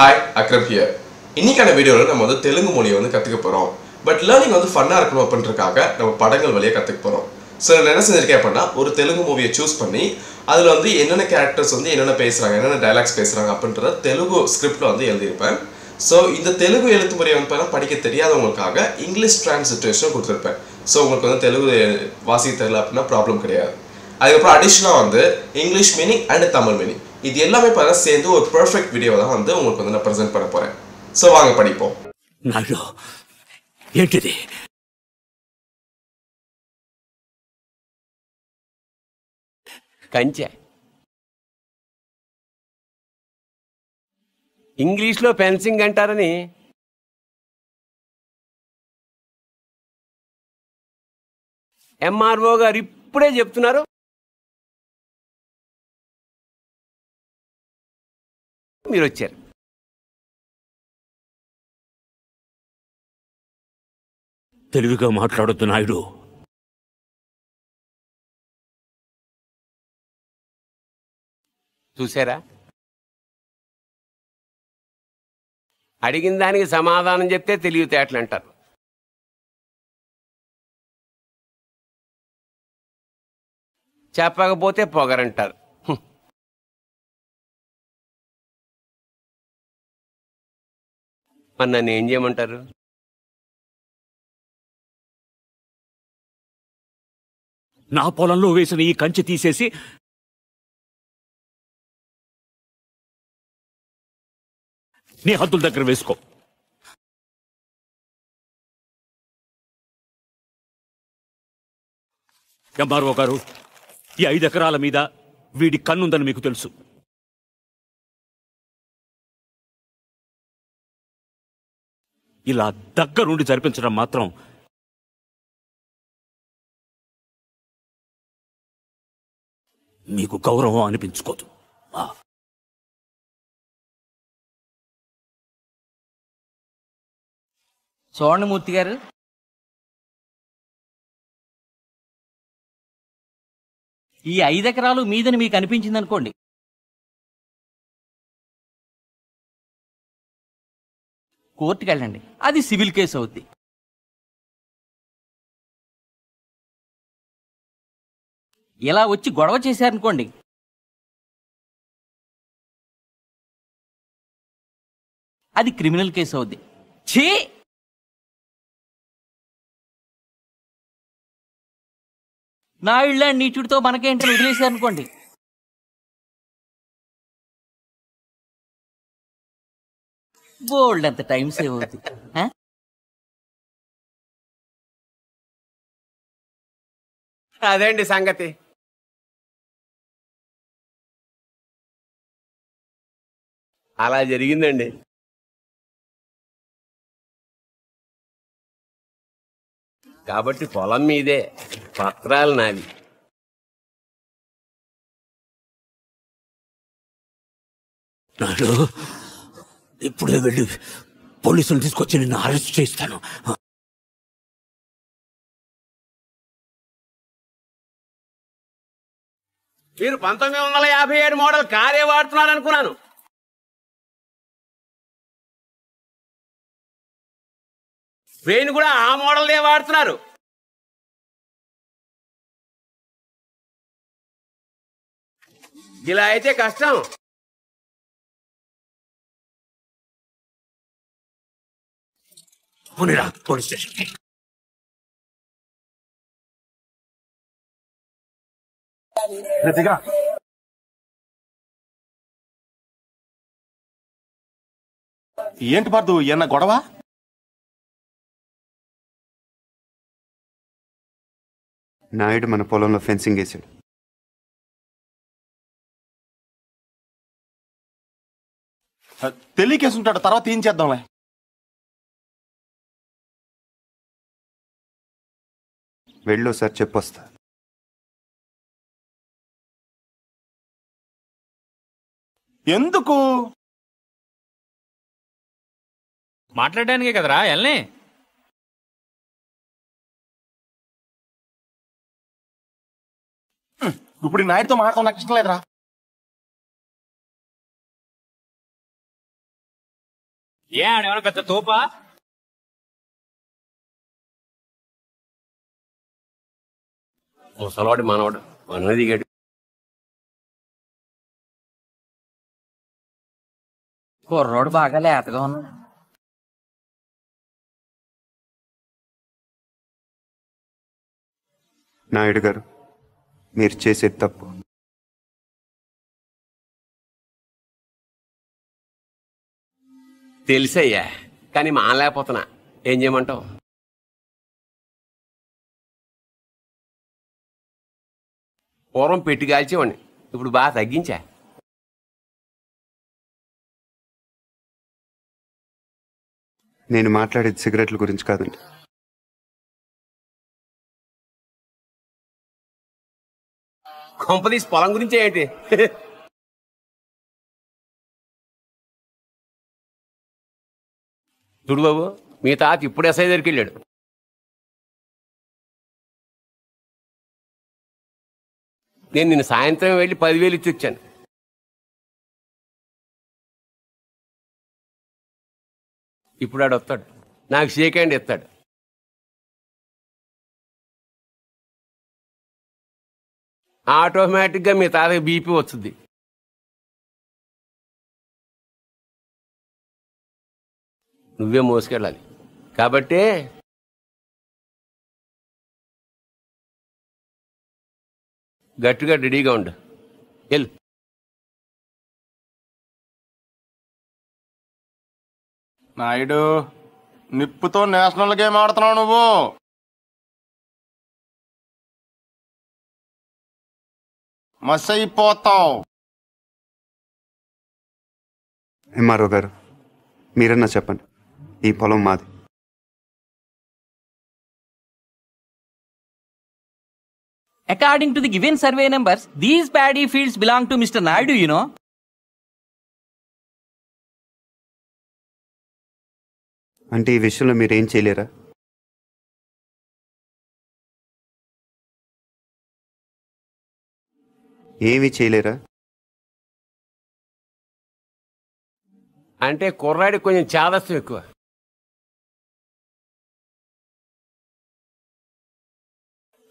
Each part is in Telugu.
Hi, Akram here. இன்னைக்கான வீடியோல நம்ம தெலுங்கு மொழியை கத்துக்க போறோம். பட் லேர்னிங் ஃபன்னா இருக்கணும் அப்படின்றதுக்காக நம்ம படங்கள் வழியா கத்துக்க போறோம். சோ நான் என்ன செஞ்சிருக்கேன் அப்படினா ஒரு தெலுங்கு மூவியை சூஸ் பண்ணி அதுல என்னென்ன கேரக்டர்ஸ் என்னென்ன பேசுறாங்க, என்னென்ன டயலாக்ஸ் பேசுறாங்க அப்படின்றத தெலுங்கு ஸ்கிரிப்ட்ல எழுதி இருப்பேன். சோ இந்த தெலுங்கு எழுத்து முறையை படிக்க தெரியாதவங்களுக்காக இங்கிலீஷ் டிரான்ஸ்லேஷன் கொடுத்திருப்பேன். சோ உங்களுக்கு தெலுங்கு வாசிக்க தெரியல அப்படினா ப்ராப்ளம் கிடையாது. அதுக்கப்புறம் அடிஷனலா English meaning and Tamil meaning இது எல்லாமே சேர்ந்து ஒரு பெர்ஃபெக்ட் வீடியோ தான் உங்களுக்கு நான் பிரசன்ட் பண்ண போறேன். சோ வாங்க படிப்போம். நாயோ ఏంటిది కంచె ఇంగ్లీష్లో ఫెన్సింగ్ అంటారని ఎంఆర్ఓ గారు ఇప్పుడే చెప్తున్నారు. మీరు వచ్చారు. తెలివిగా మాట్లాడొద్దు నాయుడు. చూసారా, అడిగిన దానికి సమాధానం చెప్తే తెలివితేటలు అంటారు. చెప్పకపోతే పొగరంటారు. మరి నన్ను ఏం చేయమంటారు? నా పొలంలో వేసిన ఈ కంచె తీసేసి నీ హద్దుల దగ్గర వేసుకో. ఎంఆర్ఓ గారు, ఈ 5 ఎకరాల మీద వీడి కన్నుందని మీకు తెలుసు. ఇలా దగ్గరుండి జరిపించడం మాత్రం మీకు గౌరవం అనిపించుకోదు. సోణమూర్తి గారు, ఈ 5 ఎకరాలు మీదని మీకు అనిపించింది అనుకోండి, కోర్టుకు వెళ్ళండి. అది సివిల్ కేసు అవుద్ది. ఇలా వచ్చి గొడవ చేశారనుకోండి, అది క్రిమినల్ కేసు అవుద్ది. ఛీ, నా ఇళ్ళ నీచుడితో మనకేంటని వదిలేశారనుకోండి, బోల్డ్ అంత టైం సేవ్ అవుతుంది. అదేంటి సంగతి. అలా జరిగిందండి. కాబట్టి పొలం మీదే, పత్రాలు నావి. నాడు ఇప్పుడే వెళ్ళి పోలీసులు తీసుకొచ్చి నిన్ను అరెస్ట్ చేస్తాను. మీరు 1957 మోడల్ కారే వాడుతున్నారు అనుకున్నాను. ట్రైన్ కూడా ఆ మోడల్దే వాడుతున్నారు. ఇలా అయితే కష్టం. పోలీస్ స్టేషన్కి. ఏంటి పార్దు, ఏమన్నా గొడవ? నాయుడు మన పొలంలో ఫెన్సింగ్ వేసాడు. తెలియకేసుంటాడు, తర్వాత ఏం చేద్దాంలే. వెళ్ళు సార్, చెప్పొస్తా. ఎందుకు? మాట్లాడడానికే కదరా ఎల్నే. ఇప్పుడు నాయుడుతో మాట్లాడడం నాకు ఇష్టం లేదురా. ఆడేమన్నా పెద్ద తోపా? ముసలాడు మనవాడు మన దిగాడు. కుర్రోడు బాగా లేతగా ఉన్నాడు. నాయుడు గారు, మీరు చేసేది తప్పు. తెలుసయ్యా, కానీ మానలేకపోతున్నా. ఏం చేయమంటావు? పూర్వం పెట్టి కాల్చేవాడిని, ఇప్పుడు బాగా తగ్గించా. నేను మాట్లాడేది సిగరెట్ల గురించి కాదండి. కొంపదీసి పొలం గురించి ఏంటి? చూడు బాబు, మీ తాత ఇప్పుడు ఎస్ఐ దగ్గరికి వెళ్ళాడు. నేను నిన్న సాయంత్రం వెళ్ళి 10,000 ఇచ్చి వచ్చాను. ఇప్పుడు ఆడు వస్తాడు, నాకు షేక్ హ్యాండ్ ఇస్తాడు. ఆటోమేటిక్గా మీ తాతకి బీపీ వస్తుంది. నువ్వే మోసుకెళ్ళాలి. కాబట్టి గట్టిగా రెడీగా ఉండు. వెళ్ళు. నాయుడు, నిప్పుతో నేషనల్ గేమ్ ఆడుతున్నావు నువ్వు. మస్ అయిపోతావు. ఎంఆర్ఓ గారు, మీరన్నా చెప్పండి, ఈ పొలం మాది. According to the given survey numbers, these paddy fields belong to Mr. Naidu, you know. అంటే ఈ విషయంలో మీరేం చేయలేరా? ఏమీ చేయలేరా? అంటే కుర్రాడికి కొంచెం చాదస్తం ఎక్కువ.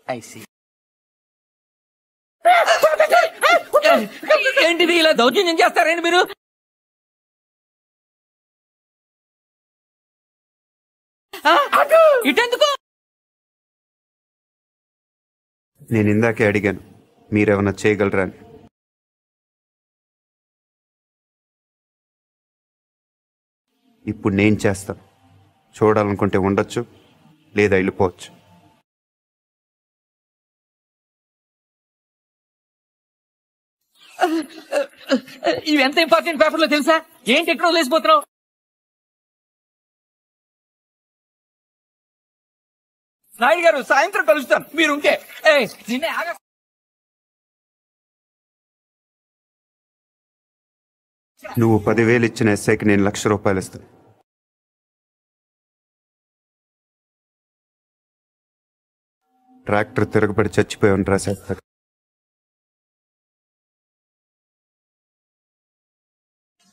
I see. ఏంటిది ఇలా దౌర్జన్యం చేస్తారండి మీరు? ఇటెందుకు? నేను ఇందాకే అడిగాను, మీరేమన్నా చేయగలరా అని. ఇప్పుడు నేను చేస్తాను. చూడాలనుకుంటే ఉండొచ్చు, లేదా వెళ్ళిపోవచ్చు. ఇవి ఎంత ఇంపార్టెంట్ పేపర్లో తెలుసా? ఏంటి ఎక్కడ వదిలేసిపోతున్నావు? నాయుడు గారు, సాయంత్రం కలుస్తాను మీరుంటే. నిన్నే ఆగ. నువ్వు 10,000 ఇచ్చిన ఎస్ఐకి నేను ₹1,00,000 ఇస్తాను. ట్రాక్టర్ తిరగబడి చచ్చిపోయి ఉంటారా సార్?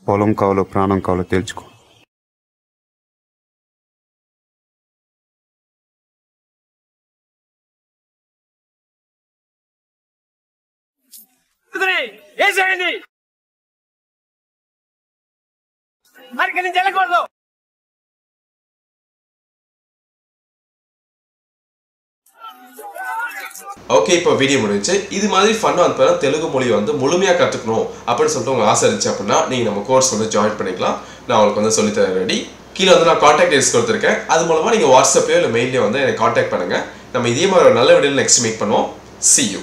పొలం కావాలో ప్రాణం కావాలో తేల్చుకో. ஓகே, இப்போ வீடியோ முடிஞ்சு. இது மாதிரி ஃபன் வந்து தெலுங்கு மொழி வந்து முழுமையாக கற்றுக்கணும் அப்படின்னு சொல்லிட்டு உங்கள் ஆசை இருந்துச்சு அப்படின்னா நீங்கள் நம்ம கோர்ஸ் வந்து ஜாயின் பண்ணிக்கலாம். நான் உங்களுக்கு வந்து சொல்லித்தர ரெடி. கீழே வந்து நான் காண்டாக்ட் டீடைல்ஸ் கொடுத்துருக்கேன். அது மூலமாக நீங்கள் வாட்ஸ்அப்லேயோ இல்லை மெயிலையோ வந்து எனக்கு காண்டாக்ட் பண்ணுங்கள். நம்ம இதே மாதிரி ஒரு நல்ல வீடியோவில் நெக்ஸ்ட் மீட் பண்ணுவோம். See you.